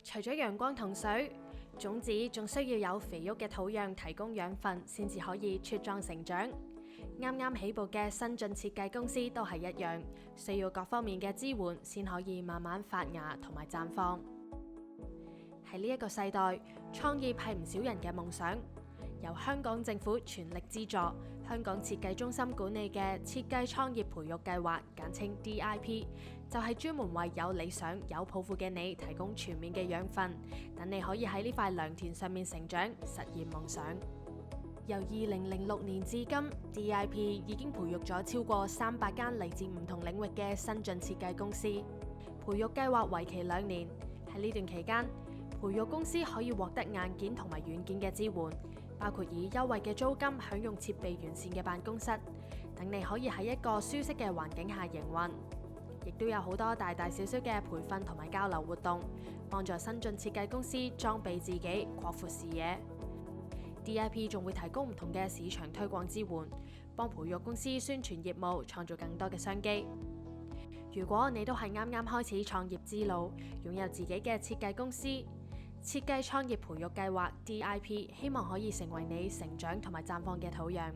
除咗陽光同水，種子仲需要有肥沃嘅土壤提供養分，先至可以茁壯成長。啱啱起步嘅新晉設計公司都係一樣，需要各方面嘅支援，先可以慢慢發芽同埋綻放。喺呢一個世代，創業係唔少人嘅夢想。由香港政府全力資助，香港設計中心管理嘅設計創業培育計劃，簡稱 DIP， 就係專門為有理想、有抱負嘅你提供全面嘅養分，等你可以喺呢塊良田上面成長，實現夢想。由2006年至今 ，DIP 已經培育咗超過300間嚟自唔同領域嘅新晉設計公司。培育計劃為期2年，喺呢段期間，培育公司可以獲得硬件同埋軟件嘅支援，包括以優惠嘅租金享用設備完善嘅辦公室，等你可以喺一個舒適嘅環境下營運。亦都有好多大大小小嘅培訓同埋交流活動，幫助新晉設計公司裝備自己，擴闊視野。DIP 仲會提供唔同嘅市場推廣支援，幫培育公司宣傳業務，創造更多嘅商機。如果你都係啱啱開始創業之路，擁有自己嘅設計公司，設計創業培育計劃 DIP 希望可以成為你成長同埋綻放嘅土壤。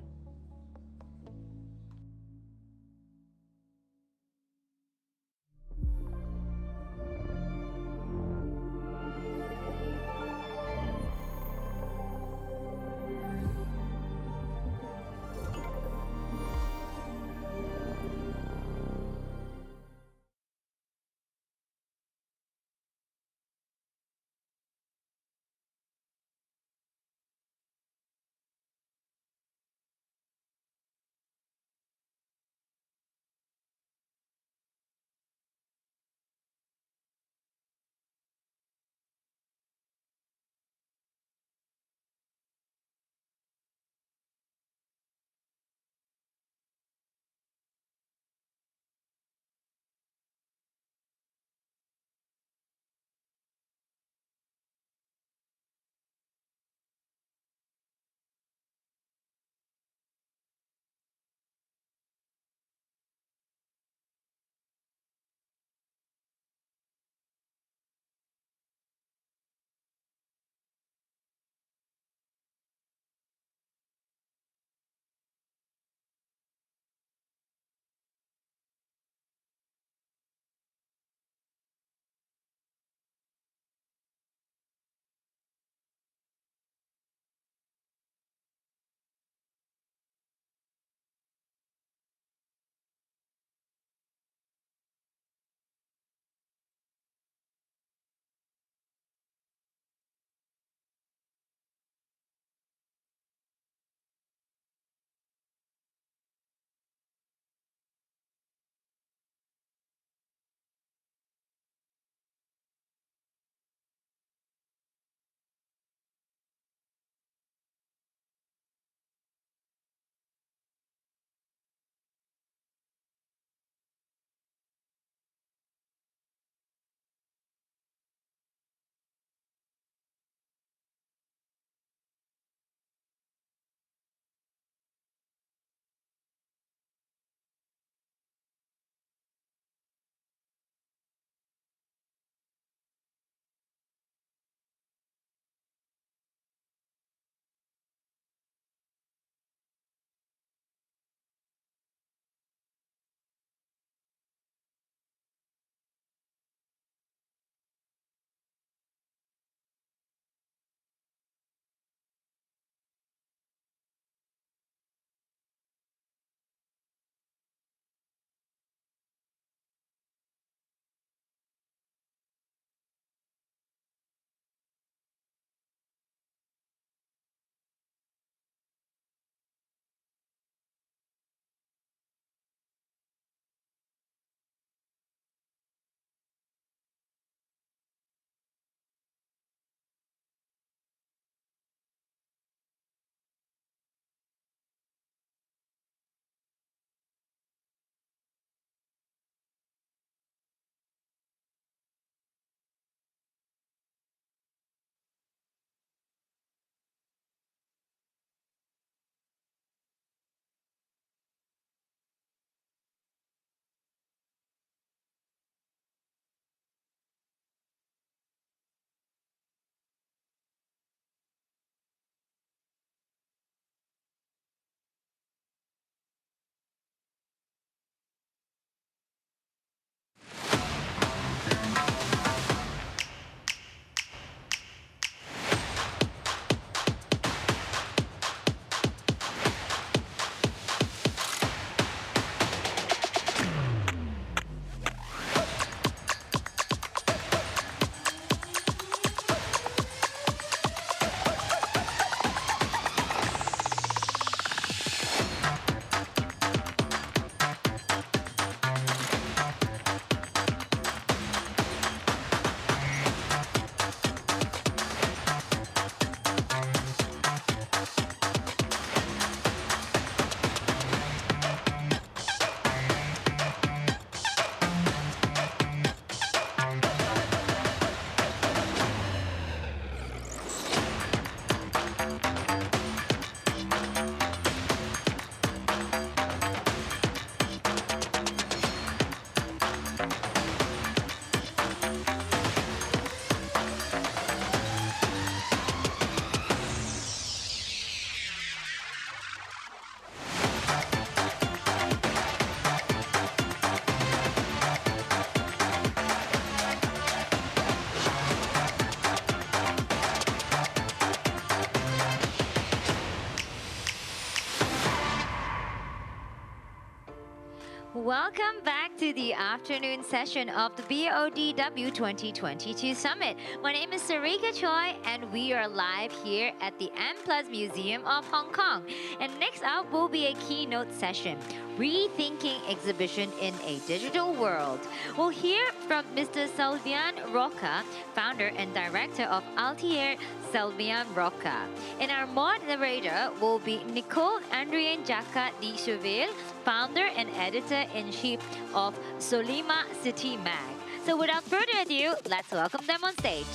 Welcome back to the afternoon session of the BODW 2022 Summit. My name is Sarika Choi and we are live here at the M Plus Museum of Hong Kong. And next up will be a keynote session, Rethinking Exhibition in a Digital World. We'll hear from Mr. Sylvain Roca, founder and director of Altier Sylvain Roca. And our moderator will be Nicole Andrienne Jacka de Cheville, founder and editor-in-chief of Solima City Mag. So without further ado, let's welcome them on stage.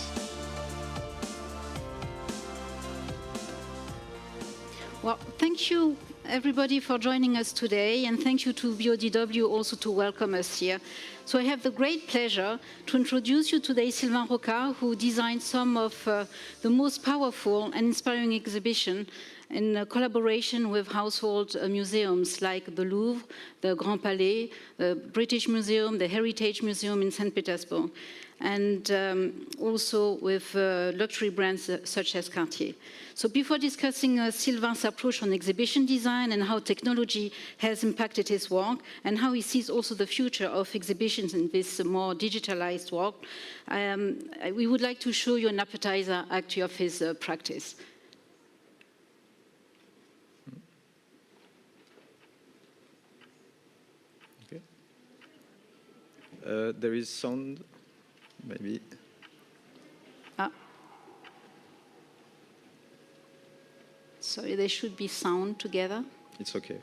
Well, thank you everybody for joining us today, and thank you to BODW also to welcome us here. So I have the great pleasure to introduce you today Sylvain Roca, who designed some of the most powerful and inspiring exhibitions in collaboration with household museums like the Louvre, the Grand Palais, the British Museum, the Heritage Museum in St. Petersburg, and also with luxury brands such as Cartier. So before discussing Sylvain's approach on exhibition design and how technology has impacted his work and how he sees also the future of exhibitions in this more digitalized world, we would like to show you an appetizer actually of his practice. There is sound, maybe. Sorry, there should be sound together. It's okay.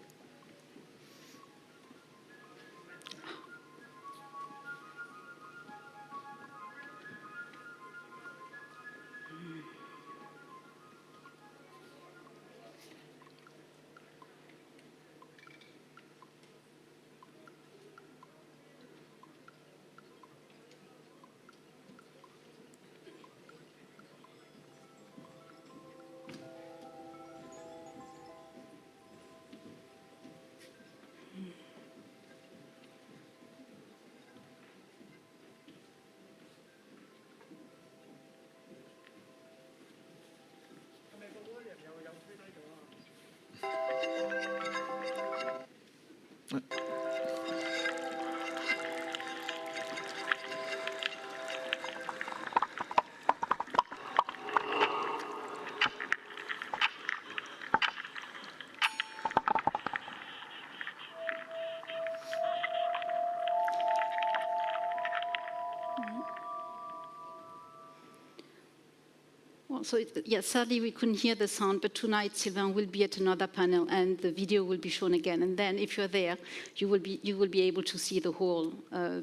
So, yes, sadly we couldn't hear the sound, but tonight Sylvain will be at another panel and the video will be shown again. And then if you're there, you will be able to see the whole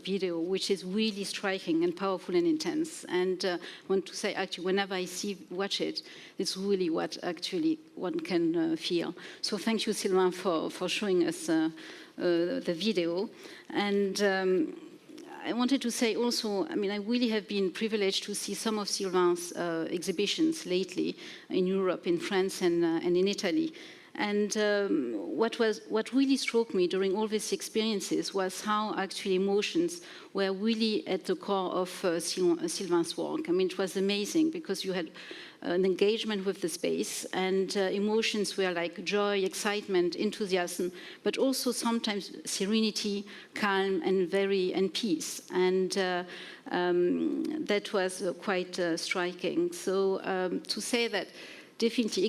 video, which is really striking and powerful and intense. And I want to say, actually, whenever I watch it, it's really what actually one can feel. So thank you, Sylvain, for showing us the video. And I wanted to say also, I mean, I really have been privileged to see some of Sylvain's exhibitions lately in Europe, in France, and in Italy. And what really struck me during all these experiences was how actually emotions were really at the core of Sylvain's work. I mean, it was amazing because you had an engagement with the space, and emotions were like joy, excitement, enthusiasm, but also sometimes serenity, calm, and peace. And that was quite striking. So to say that definitely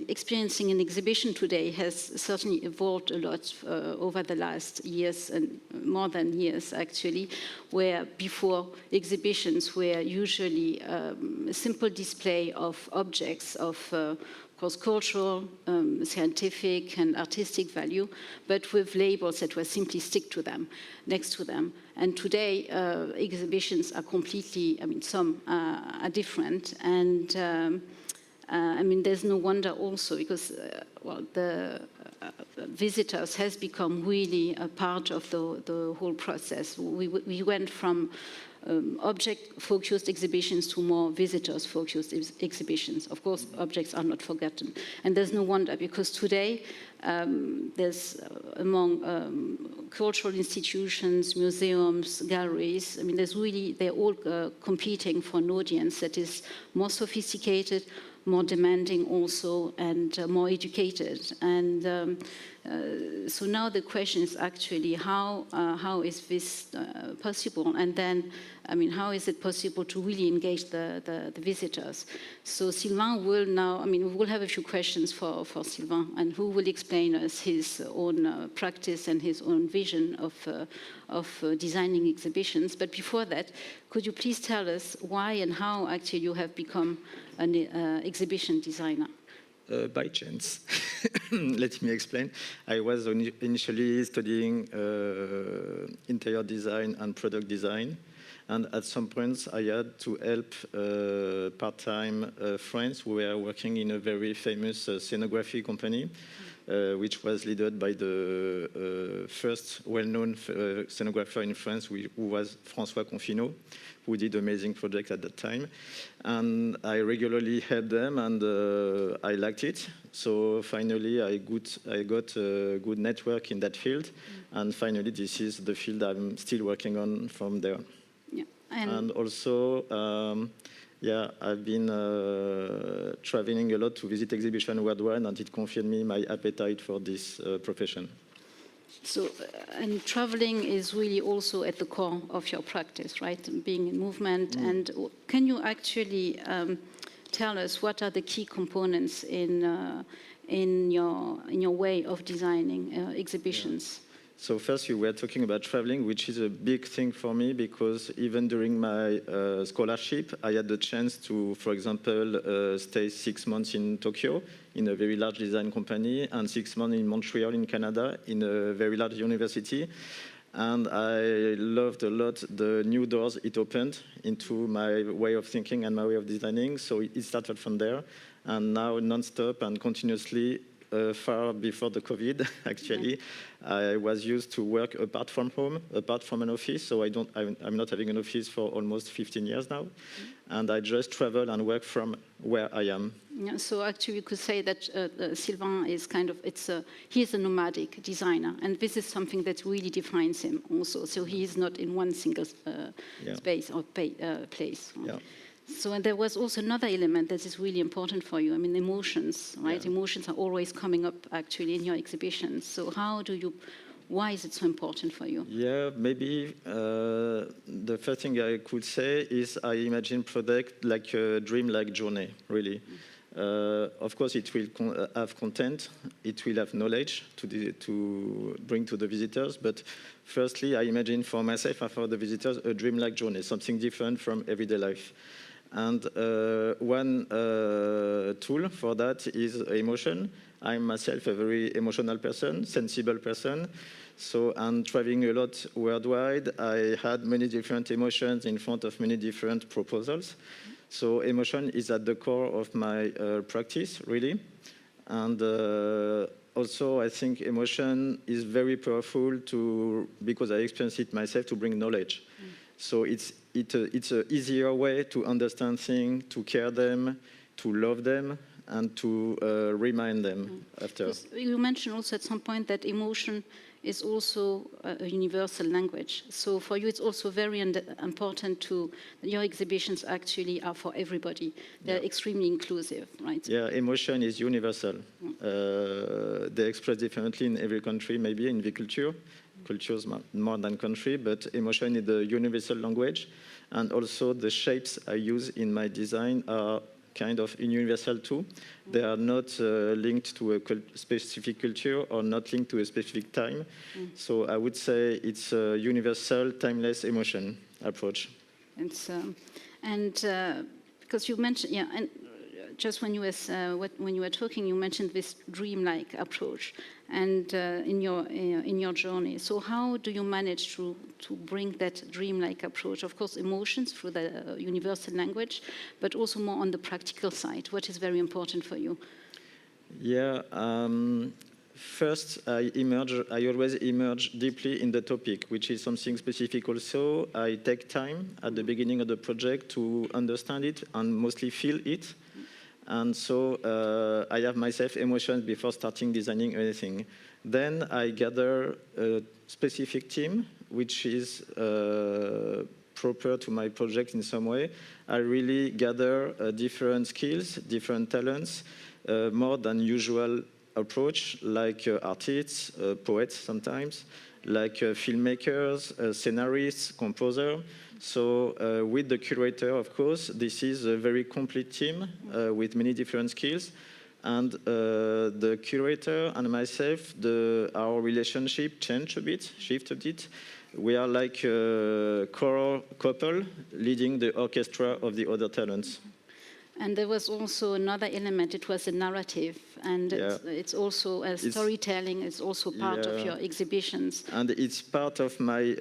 experiencing an exhibition today has certainly evolved a lot over the last years, and more than years actually, where before exhibitions were usually a simple display of objects of course, cultural, scientific, and artistic value, but with labels that were simply stick to them, next to them. And today, exhibitions are completely, I mean, some are different, and I mean, there's no wonder also because, well, the visitors has become really a part of the whole process. We went from object-focused exhibitions to more visitors-focused exhibitions. Of course, objects are not forgotten. And there's no wonder because today, there's among cultural institutions, museums, galleries, I mean, they're all competing for an audience that is more sophisticated, more demanding also, and more educated. And so now the question is actually how is this possible? And then, I mean, how is it possible to really engage the visitors? So Sylvain will now, I mean, we will have a few questions for Sylvain, and who will explain us his own practice and his own vision of designing exhibitions. But before that, could you please tell us why and how actually you have become an exhibition designer? By chance. Let me explain. I was initially studying interior design and product design. And at some points, I had to help part-time friends who were working in a very famous scenography company, which was led by the first well-known scenographer in France, who was François Confinot, who did amazing projects at that time. And I regularly helped them, and I liked it. So finally, I got a good network in that field. And finally, this is the field I'm still working on from there. Yeah. And also, I've been traveling a lot to visit exhibitions worldwide, and it confirmed me my appetite for this profession. So, and traveling is really also at the core of your practice, right? Being in movement. And can you actually tell us what are the key components in your way of designing exhibitions? So first, you were talking about traveling, which is a big thing for me, because even during my scholarship, I had the chance to, for example, stay 6 months in Tokyo in a very large design company, and 6 months in Montreal in Canada in a very large university. And I loved a lot the new doors it opened into my way of thinking and my way of designing. So it started from there, and now non-stop and continuously. Far before the COVID, actually, I was used to work apart from home, apart from an office. So I'm not having an office for almost 15 years now, and I just travel and work from where I am. Yeah, so actually, you could say that Sylvain is kind of he's a nomadic designer, and this is something that really defines him also. So he is not in one single space or place. Yeah. So and there was also another element that is really important for you. I mean, emotions, right? Yeah. Emotions are always coming up actually in your exhibitions. So why is it so important for you? Yeah, maybe the first thing I could say is I imagine product like a dream-like journey, really. Of course, it will have content, it will have knowledge to bring to the visitors, but firstly, I imagine for myself and for the visitors a dream-like journey, something different from everyday life. And one tool for that is emotion. I'm myself a very emotional person, sensible person. So I'm traveling a lot worldwide. I had many different emotions in front of many different proposals. So emotion is at the core of my practice, really. And also, I think emotion is very powerful because I experience it myself, to bring knowledge. So it's an easier way to understand things, to care them, to love them, and to remind them after. You mentioned also at some point that emotion is also a universal language. So for you, it's also very important that your exhibitions actually are for everybody. They're extremely inclusive, right? Yeah, emotion is universal. They express differently in every country, maybe in the culture. Cultures more than country, but emotion is the universal language. And also the shapes I use in my design are kind of universal too. They are not linked to a specific culture or not linked to a specific time. So I would say it's a universal, timeless emotion approach. Because you mentioned, and just when you were talking, you mentioned this dreamlike approach, and in your journey. So how do you manage to bring that dreamlike approach? Of course, emotions through the universal language, but also more on the practical side. What is very important for you? Yeah. First, I always immerse deeply in the topic, which is something specific also. I take time at the beginning of the project to understand it and mostly feel it. And so I have myself emotions before starting designing anything. Then I gather a specific team, which is proper to my project in some way. I really gather different skills, different talents, more than usual approach, like artists, poets sometimes, like filmmakers, scenarists, composers. So with the curator, of course, this is a very complete team with many different skills. And the curator and myself, our relationship changed a bit, shifted a bit. We are like a choral couple leading the orchestra of the other talents. And there was also another element, it was a narrative, and it's also storytelling, it's also part of your exhibitions. And it's part of my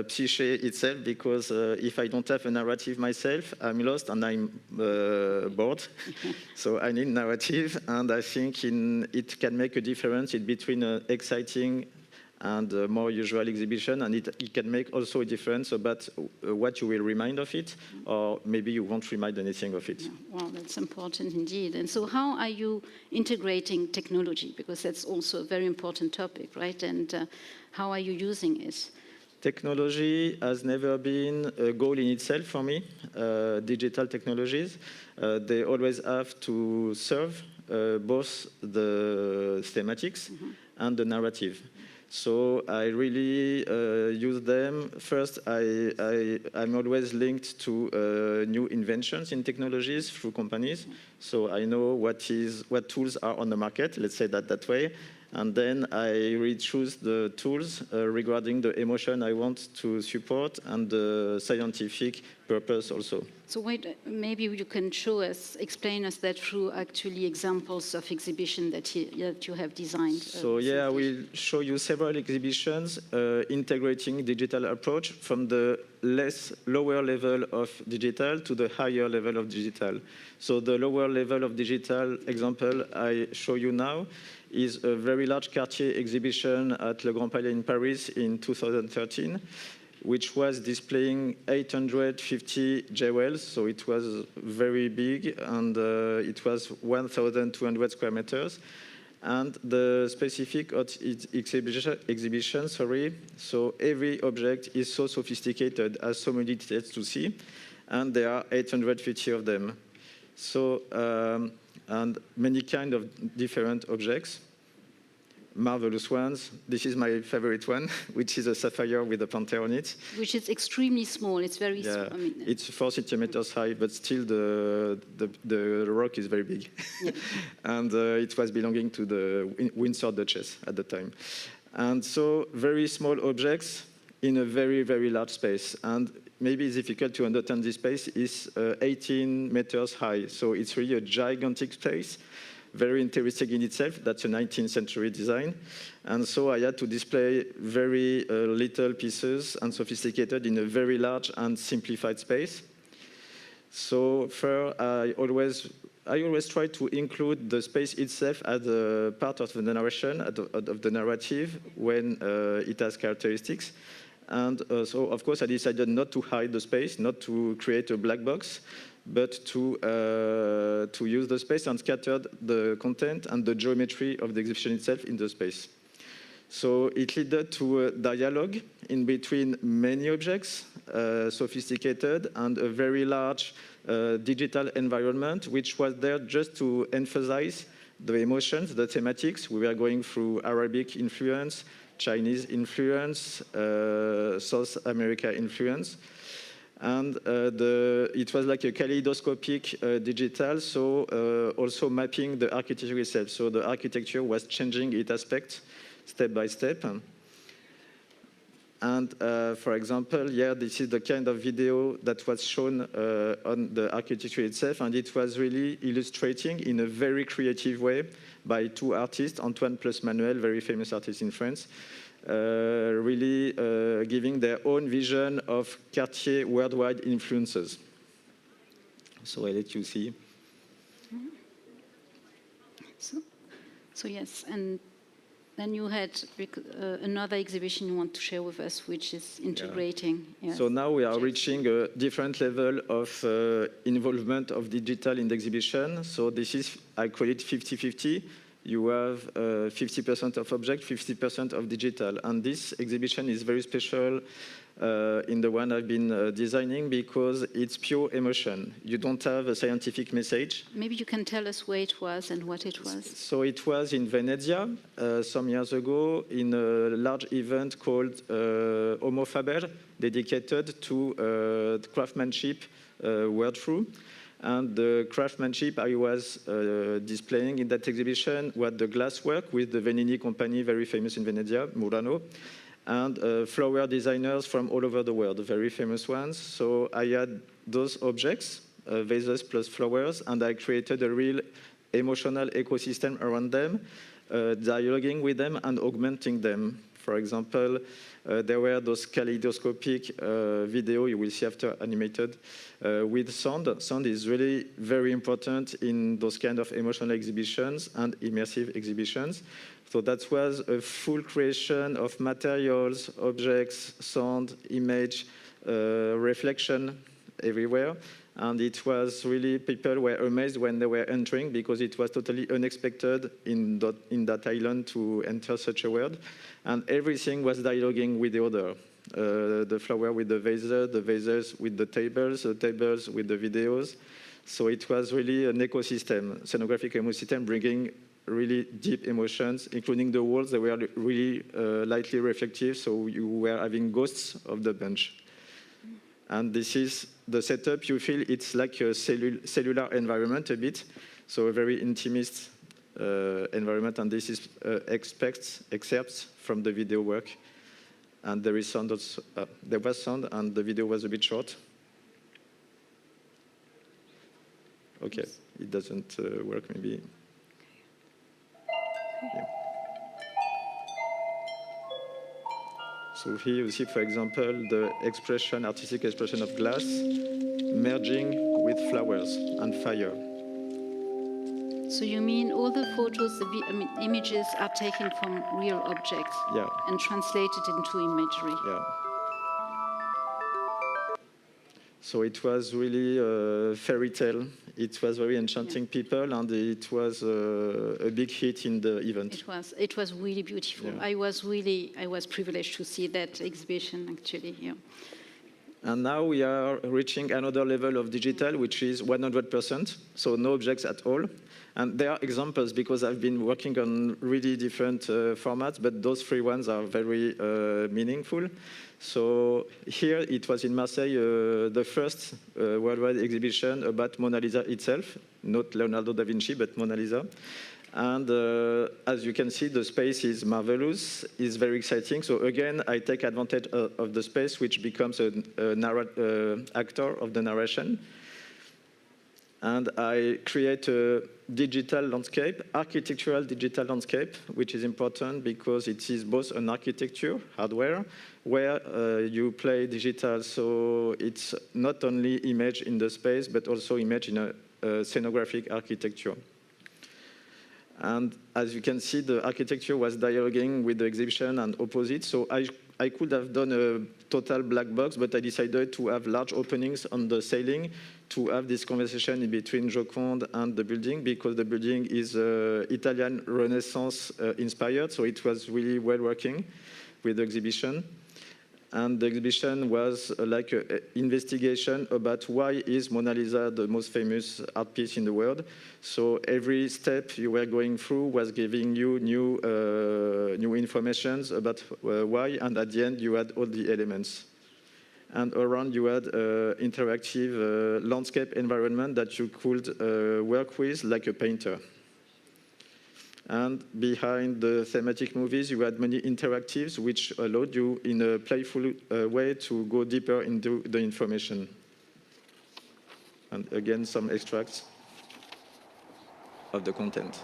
psyche itself, because if I don't have a narrative myself, I'm lost and I'm bored. So I need narrative, and I think it can make a difference in between exciting and more usual exhibition, and it can make also a difference about what you will remind of it, or maybe you won't remind anything of it. Yeah, well, that's important indeed. And so how are you integrating technology? Because that's also a very important topic, right? And how are you using it? Technology has never been a goal in itself for me. Digital technologies, they always have to serve both the thematics and the narrative. So I really use them. First, I'm always linked to new inventions in technologies through companies. So I know what tools are on the market, let's say that way. And then I really choose the tools regarding the emotion I want to support and the scientific purpose also. So wait, maybe you can explain us that through actually examples of exhibition that you have designed. So I will show you several exhibitions integrating digital approach from the lower level of digital to the higher level of digital. So the lower level of digital example I show you now is a very large Cartier exhibition at Le Grand Palais in Paris in 2013, which was displaying 850 jewels, so it was very big, and it was 1,200 square meters. And the specific of its exhibition, so every object is so sophisticated, has so many details to see, and there are 850 of them. So, and many kind of different objects. Marvelous ones. This is my favorite one, which is a sapphire with a panther on it. Which is extremely small. It's very small. I mean, it's 4 centimeters high, but still the rock is very big. Yeah. And it was belonging to the Windsor Duchess at the time. And so very small objects in a very, very large space. And maybe it's difficult to understand this space. It's 18 meters high. So it's really a gigantic space. Very interesting in itself. That's a 19th century design. And so I had to display very little pieces and sophisticated in a very large and simplified space. So I always try to include the space itself as a part of the narration, of the narrative, when it has characteristics. And so, of course, I decided not to hide the space, not to create a black box, but to use the space and scattered the content and the geometry of the exhibition itself in the space. So it led to a dialogue in between many objects, sophisticated, and a very large digital environment, which was there just to emphasize the emotions, the thematics. We were going through Arabic influence, Chinese influence, South America influence. And it was like a kaleidoscopic digital, so also mapping the architecture itself. So the architecture was changing its aspect step by step. And for example, this is the kind of video that was shown on the architecture itself, and it was really illustrating in a very creative way by 2 artists, Antoine plus Manuel, very famous artists in France, really giving their own vision of Cartier worldwide influences. So I let you see. So yes, and then you had another exhibition you want to share with us, which is integrating. Yeah. So now we are reaching a different level of involvement of digital in the exhibition. So this is, I call it 50-50. you have 50% of object, 50% of digital. And this exhibition is very special in the one I've been designing because it's pure emotion. You don't have a scientific message. Maybe you can tell us where it was and what it was. So it was in Venezia some years ago in a large event called Homo Faber, dedicated to craftsmanship world through. And the craftsmanship I was displaying in that exhibition was the glasswork with the Venini company, very famous in Venezia, Murano, and flower designers from all over the world, very famous ones. So I had those objects, vases plus flowers, and I created a real emotional ecosystem around them, dialoguing with them and augmenting them. For example, there were those kaleidoscopic video you will see after animated with sound. Sound is really very important in those kind of emotional exhibitions and immersive exhibitions. So that was a full creation of materials, objects, sound, image, reflection everywhere. And it was really, people were amazed when they were entering because it was totally unexpected in that island to enter such a world. And everything was dialoguing with the other. The flower with the vases with the tables with the videos. So it was really an ecosystem, scenographic ecosystem, bringing really deep emotions, including the walls. They were really lightly reflective, so you were having ghosts of the bench. And this is the setup. You feel it's like a cellular environment a bit, so a very intimate environment. And this is excerpts from the video work. And there is sound also, there was sound, and the video was a bit short. Okay, it doesn't work maybe. Yeah. So here you see, for example, the expression, artistic expression of glass merging with flowers and fire. So you mean all the photos, images are taken from real objects and translated into imagery? Yeah. So it was really a fairy tale. It was very enchanting people, and it was a big hit in the event. It was really beautiful. Yeah. I was privileged to see that exhibition actually. Yeah. And now we are reaching another level of digital, which is 100%, so no objects at all. And there are examples because I've been working on really different formats, but those three ones are very meaningful. So here it was in Marseille, the first worldwide exhibition about Mona Lisa itself, not Leonardo da Vinci, but Mona Lisa. And as you can see, the space is marvelous, is very exciting. So again, I take advantage of the space, which becomes an actor of the narration. And I create a digital landscape, architectural digital landscape, which is important because it is both an architecture, hardware, where you play digital. So it's not only image in the space, but also image in a scenographic architecture. And as you can see, the architecture was dialoguing with the exhibition and opposite. So I could have done a total black box, but I decided to have large openings on the ceiling to have this conversation in between Joconde and the building, because the building is Italian Renaissance inspired. So it was really well working with the exhibition. And the exhibition was like an investigation about why is Mona Lisa the most famous art piece in the world. So every step you were going through was giving you new information about why, and at the end you had all the elements. And around you had interactive landscape environment that you could work with like a painter. And behind the thematic movies, you had many interactives, which allowed you in a playful way to go deeper into the information. And again, some extracts of the content.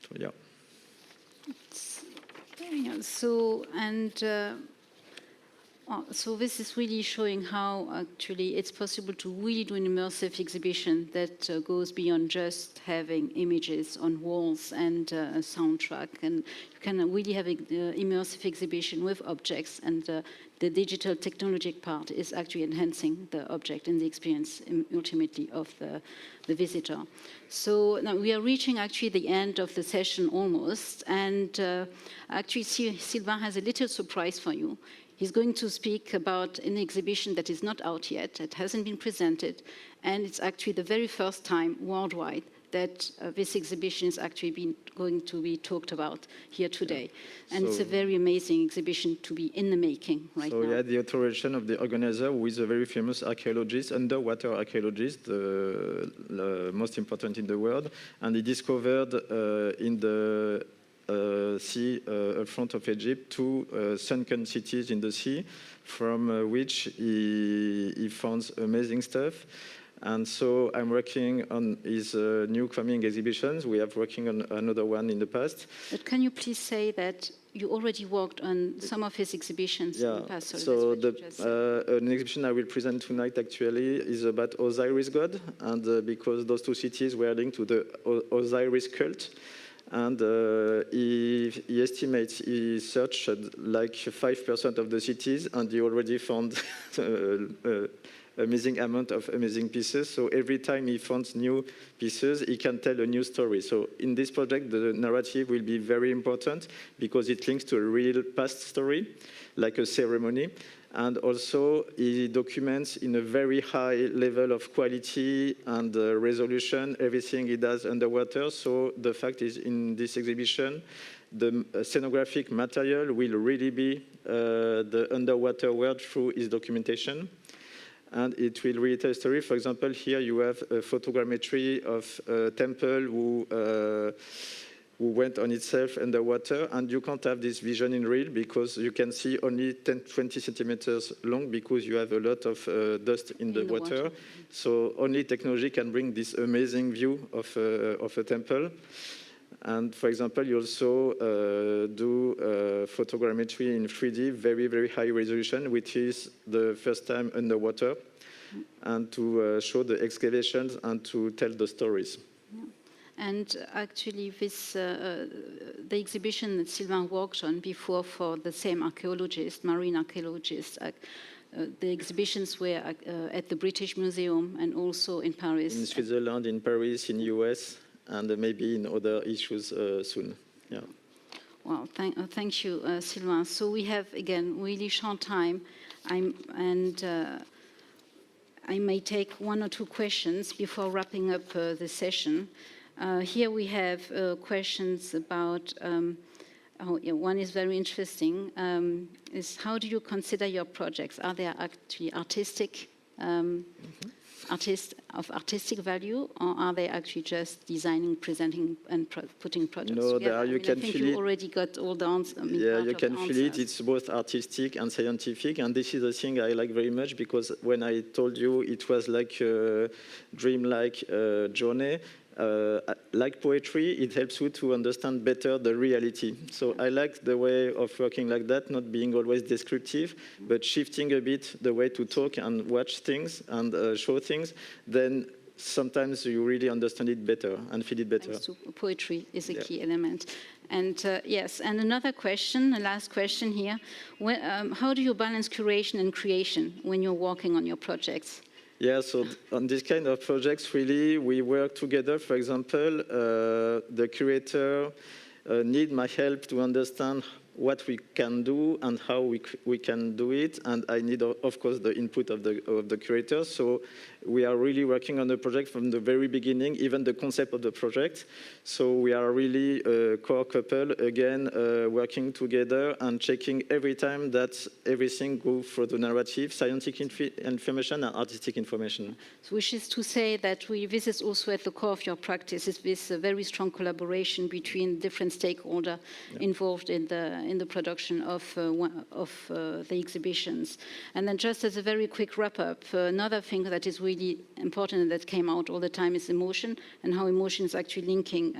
So, yeah. So, and So this is really showing how actually it's possible to really do an immersive exhibition that goes beyond just having images on walls and a soundtrack. And you can really have an immersive exhibition with objects, and the digital technologic part is actually enhancing the object and the experience ultimately of the visitor. So now we are reaching actually the end of the session almost, and actually Sylvain has a little surprise for you. He's going to speak about an exhibition that is not out yet, it hasn't been presented, and it's actually the very first time worldwide that this exhibition is actually going to be talked about here today. Yeah. And so it's a very amazing exhibition to be in the making right now. So yeah, the authorization of the organizer, who is a very famous archaeologist, underwater archaeologist, the most important in the world, and he discovered in the sea in front of Egypt, two sunken cities in the sea, from which he found amazing stuff. And so I'm working on his new coming exhibitions. We have working on another one in the past. But can you please say that you already worked on some of his exhibitions in the past? So an exhibition I will present tonight actually is about Osiris god, and because those two cities were linked to the Osiris cult. And he estimates, he searched like 5% of the cities, and he already found amazing amount of amazing pieces. So every time he finds new pieces, he can tell a new story. So in this project, the narrative will be very important because it links to a real past story, like a ceremony. And also, he documents in a very high level of quality and resolution everything he does underwater. So the fact is, in this exhibition, the scenographic material will really be the underwater world through his documentation. And it will really tell a story. For example, here you have a photogrammetry of a temple who went on itself underwater, and you can't have this vision in real because you can see only 10-20 centimeters long because you have a lot of dust in the water. So only technology can bring this amazing view of a temple. And for example, you also do photogrammetry in 3D, very, very high resolution, which is the first time underwater, and to show the excavations and to tell the stories. And actually, this the exhibition that Sylvain worked on before for the same archaeologist, marine archaeologist, the exhibitions were at the British Museum and also in Paris. In Switzerland, in Paris, in US, and maybe in other issues soon. Yeah. Well, thank you, Sylvain. So we have, again, really short time, I may take one or two questions before wrapping up the session. Here we have questions about, one is very interesting, is how do you consider your projects? Are they actually artistic, artistic value, or are they actually just designing, presenting, and putting projects together? You can I think feel you already got all the answers. Yeah, you can feel it. It's both artistic and scientific, and this is the thing I like very much because when I told you it was like a dream-like journey, like poetry, it helps you to understand better the reality. So I like the way of working like that, not being always descriptive, but shifting a bit the way to talk and watch things and show things. Then sometimes you really understand it better and feel it better. So poetry is a key element. And yes, and another question, the last question here. How do you balance curation and creation when you're working on your projects? Yeah, so on this kind of projects, really, we work together. For example, the curator need my help to understand what we can do and how we can do it, and I need, of course, the input of the curator. So we are really working on the project from the very beginning, even the concept of the project. So we are really a core couple, again, working together and checking every time that everything goes through the narrative, scientific information and artistic information. So which is to say that this is also at the core of your practice, is this very strong collaboration between different stakeholders involved in the in the production of the exhibitions. And then just as a very quick wrap-up, another thing that is really important and that came out all the time is emotion, and how emotion is actually linking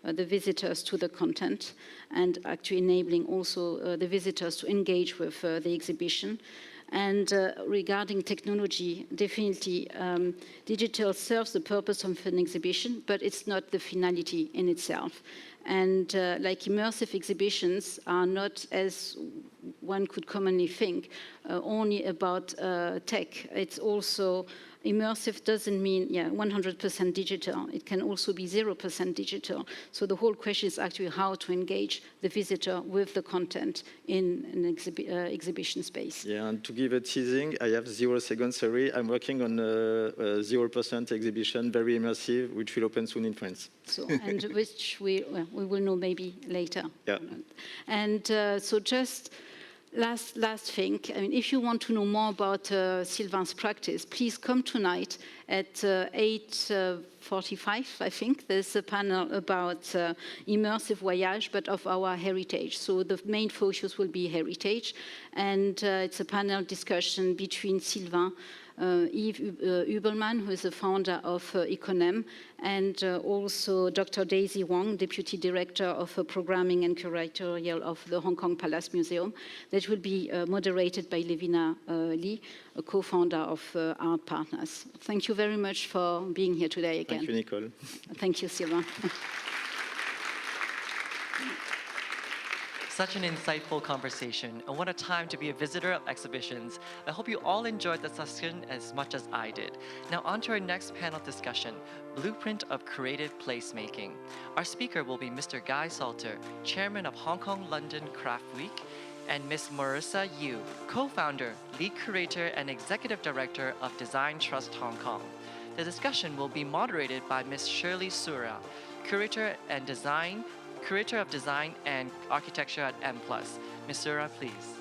the visitors to the content and actually enabling also the visitors to engage with the exhibition. And regarding technology, definitely digital serves the purpose of an exhibition, but it's not the finality in itself. And like immersive exhibitions are not, as one could commonly think, only about tech. It's also, immersive doesn't mean 100% digital. It can also be 0% digital. So the whole question is actually how to engage the visitor with the content in an exhibition space. Yeah, and to give a teasing, I have 0 seconds, sorry. I'm working on a 0% exhibition, very immersive, which will open soon in France. So, and which we will know maybe later. Yeah. And so just last thing, I mean, if you want to know more about Sylvain's practice, please come tonight at 8:45, I think. There's a panel about immersive voyage, but of our heritage. So the main focus will be heritage. And it's a panel discussion between Sylvain, Yves Hubelmann, who is the founder of Econem, and also Dr. Daisy Wong, Deputy Director of Programming and Curatorial of the Hong Kong Palace Museum. That will be moderated by Levina Lee, a co-founder of Art Partners. Thank you very much for being here today again. Thank you, Nicole. Thank you, Sylvain. Such an insightful conversation, and what a time to be a visitor of exhibitions. I hope you all enjoyed the session as much as I did. Now on to our next panel discussion, Blueprint of Creative Placemaking. Our speaker will be Mr. Guy Salter, Chairman of Hong Kong London Craft Week, and Ms. Marissa Yu, co-founder, lead curator, and executive director of Design Trust Hong Kong. The discussion will be moderated by Ms. Shirley Sura, Curator of Design and Architecture at M+. Ms. Sura, please.